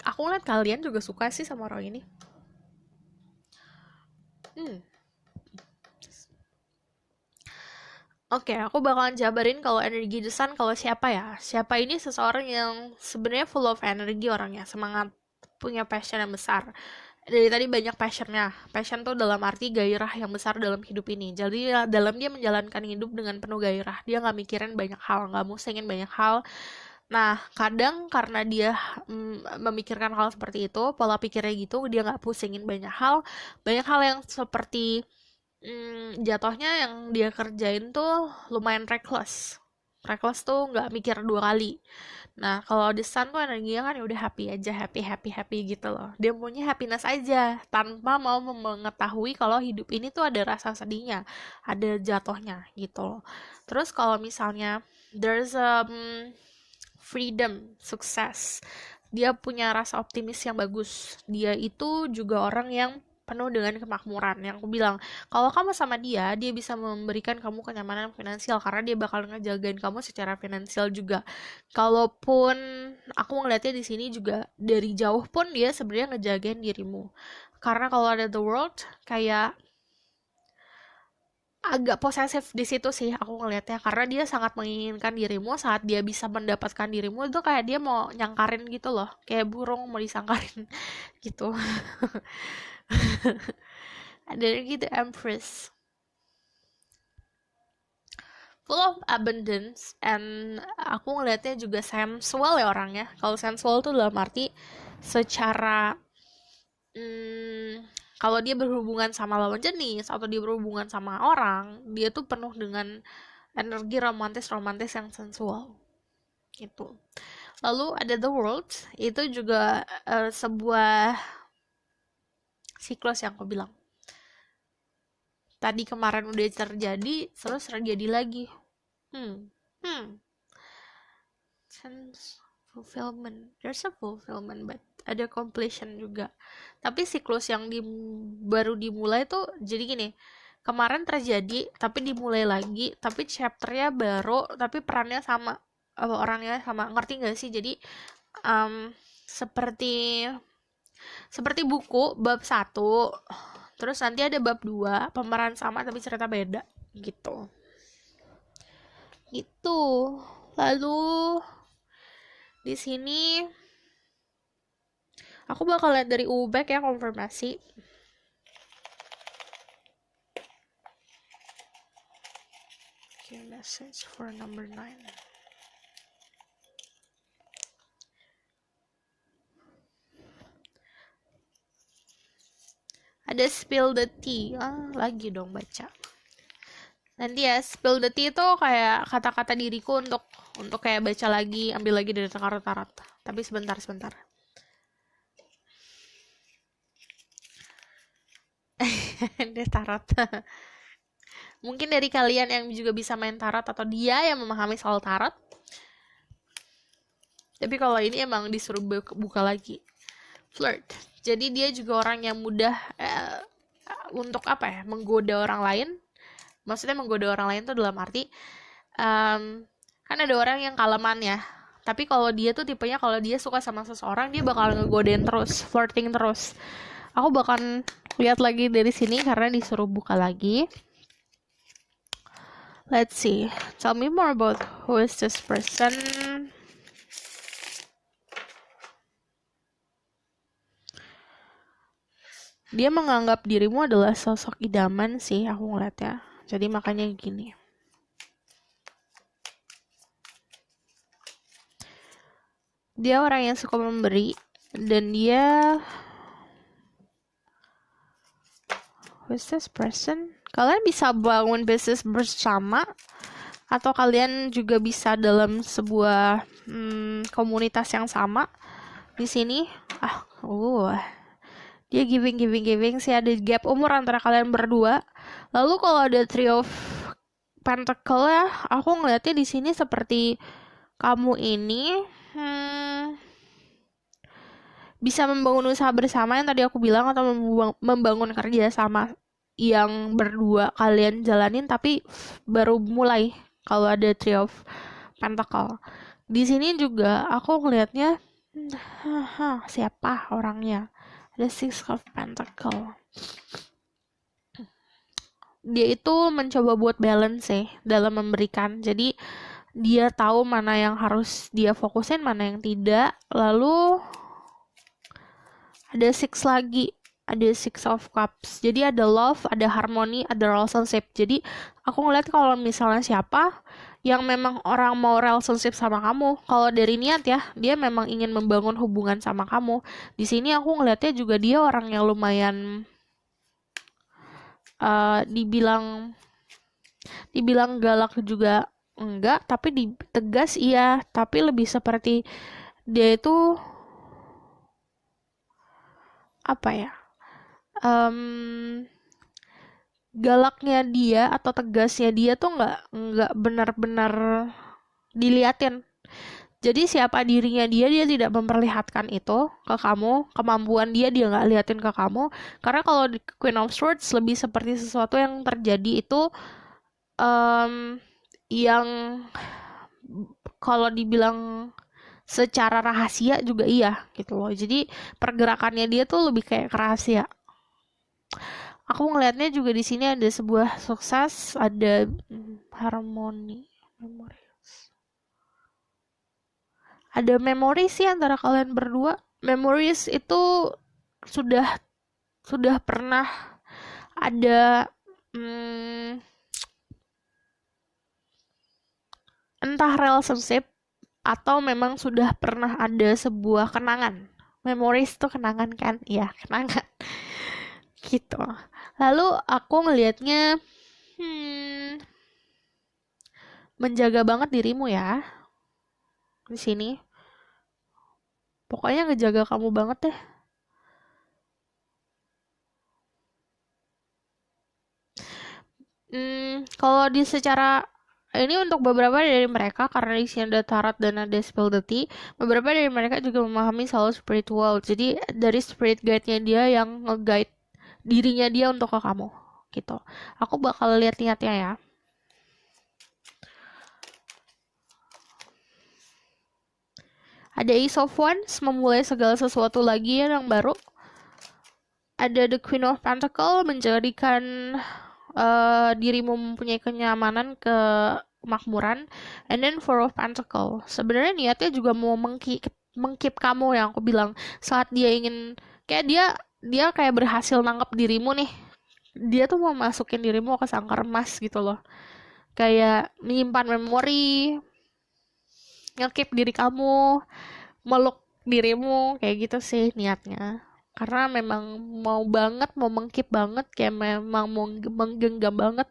aku ngeliat kalian juga suka sih sama orang ini. Oke, aku bakalan jabarin kalau energi The Sun, kalau siapa ya. Siapa ini seseorang yang sebenarnya full of energi orangnya, semangat, punya passion yang besar. Dari tadi banyak passionnya. Passion tuh dalam arti gairah yang besar dalam hidup ini. Jadi dalam dia menjalankan hidup dengan penuh gairah. Dia nggak mikirin banyak hal, nggak musingin banyak hal. Nah, kadang karena dia memikirkan hal seperti itu, pola pikirnya gitu, dia nggak pusingin banyak hal. Banyak hal yang seperti jatuhnya yang dia kerjain tuh lumayan reckless. Reckless tuh nggak mikir dua kali. Nah, kalau The Sun tuh energinya kan ya udah happy aja, happy gitu loh. Dia punya happiness aja, tanpa mau mengetahui kalau hidup ini tuh ada rasa sedihnya, ada jatuhnya gitu loh. Terus kalau misalnya there's freedom, sukses, dia punya rasa optimis yang bagus. Dia itu juga orang yang penuh dengan kemakmuran. Yang aku bilang, kalau kamu sama dia bisa memberikan kamu kenyamanan finansial karena dia bakal ngejagain kamu secara finansial juga. Kalaupun aku ngeliatnya di sini juga dari jauh pun dia sebenarnya ngejagain dirimu. Karena kalau ada the world, kayak agak posesif di situ sih aku ngelihatnya, karena dia sangat menginginkan dirimu. Saat dia bisa mendapatkan dirimu itu kayak dia mau nyangkarin gitu loh, kayak burung mau disangkarin gitu. Ada gitu Empress, full of abundance, and aku ngelihatnya juga sensual ya orangnya. Kalau sensual tuh dalam arti secara kalau dia berhubungan sama lawan jenis atau dia berhubungan sama orang, dia tuh penuh dengan energi romantis yang sensual gitu. Lalu ada the world, itu juga sebuah siklus yang aku bilang. Tadi kemarin udah terjadi, terus terjadi lagi. Sense fulfillment. There's a fulfillment, but ada completion juga. Tapi siklus yang baru dimulai tuh jadi gini. Kemarin terjadi, tapi dimulai lagi, tapi chapternya baru, tapi perannya sama, orangnya sama. Ngerti gak sih? Jadi seperti buku bab 1, terus nanti ada bab 2, pemeran sama tapi cerita beda gitu. Gitu. Lalu di sini aku bakal lihat dari Ubek ya, konfirmasi. Okay, message for number 9. Ada spill the tea. Lagi dong baca. Nanti ya, spill the tea itu kayak kata-kata diriku untuk kayak baca lagi, ambil lagi dari tarot. Tapi sebentar. Dia tarot. Mungkin dari kalian yang juga bisa main tarot atau dia yang memahami soal tarot. Tapi kalau ini emang disuruh buka lagi. Flirt. Jadi dia juga orang yang mudah untuk menggoda orang lain. Maksudnya menggoda orang lain tuh dalam arti kan ada orang yang kaleman ya. Tapi kalau dia tuh tipenya kalau dia suka sama seseorang, dia bakal ngegodain terus, flirting terus. Aku bahkan Lihat lagi dari sini karena disuruh buka lagi. Let's see. Tell me more about who is this person. Dia menganggap dirimu adalah sosok idaman sih, aku ngeliatnya. Jadi makanya gini. Dia orang yang suka memberi dan dia who's this person? Kalian bisa bangun bisnis bersama atau kalian juga bisa dalam sebuah komunitas yang sama. Di sini dia giving sih, ada gap umur antara kalian berdua. Lalu kalau ada Three of Pentacle ya, aku ngeliatnya di sini seperti kamu ini bisa membangun usaha bersama yang tadi aku bilang, atau membangun kerja sama yang berdua kalian jalanin, tapi baru mulai kalau ada Three of Pentacle. Di sini juga aku ngelihatnya siapa orangnya? Ada Six of Pentacle. Dia itu mencoba buat balance sih dalam memberikan. Jadi dia tahu mana yang harus dia fokusin, mana yang tidak. Lalu ada Six lagi, ada Six of Cups. Jadi ada love, ada harmony, ada relationship. Jadi aku ngeliat kalau misalnya siapa yang memang orang mau relationship sama kamu, kalau dari niat ya, dia memang ingin membangun hubungan sama kamu. Di sini aku ngeliatnya juga dia orang yang lumayan dibilang galak juga enggak, tapi tegas iya, tapi lebih seperti dia itu apa ya, galaknya dia atau tegasnya dia tuh nggak benar-benar diliatin. Jadi siapa dirinya dia tidak memperlihatkan itu ke kamu, kemampuan dia nggak liatin ke kamu. Karena kalau di Queen of Swords lebih seperti sesuatu yang terjadi itu yang kalau dibilang secara rahasia juga iya gitu loh. Jadi pergerakannya dia tuh lebih kayak rahasia. Aku ngelihatnya juga di sini ada sebuah sukses, ada harmoni, ada memori sih antara kalian berdua. Memories itu sudah pernah ada entah relationship atau memang sudah pernah ada sebuah kenangan. Memories tuh kenangan kan? Iya, kenangan. Gitu. Lalu aku ngelihatnya menjaga banget dirimu ya. Di sini. Pokoknya ngejaga kamu banget deh. Kalau di secara ini untuk beberapa dari mereka, karena di sini ada tarot dan ada spill the tea, beberapa dari mereka juga memahami soal spiritual. Jadi dari spirit guide-nya dia yang nge-guide dirinya dia untuk ke kamu gitu. Aku bakal lihat niatnya ya. Ada Ace of Wands, memulai segala sesuatu lagi yang baru. Ada The Queen of Pentacle, menjadikan dirimu mempunyai kenyamanan, kemakmuran. And then Four of Pentacle, sebenarnya niatnya juga mau mengkeep kamu, yang aku bilang saat dia ingin, kayak dia kayak berhasil nangkep dirimu nih, dia tuh mau masukin dirimu ke sangkar emas gitu loh, kayak menyimpan memori, nge-keep diri kamu, meluk dirimu, kayak gitu sih niatnya. Karena memang mau mengkeep banget, kayak memang mau menggenggam banget.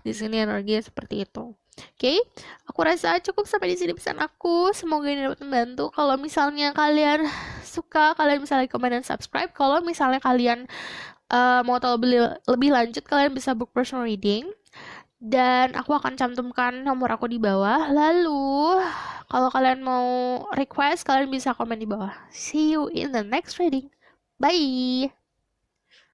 Di sini energinya seperti itu. Oke, aku rasa cukup sampai di sini pesan aku. Semoga ini dapat membantu. Kalau misalnya kalian suka, kalian bisa like, comment, dan subscribe. Kalau misalnya kalian mau tahu lebih lanjut, kalian bisa book personal reading. Dan aku akan cantumkan nomor aku di bawah. Lalu, kalau kalian mau request, kalian bisa komen di bawah. See you in the next reading. Bye!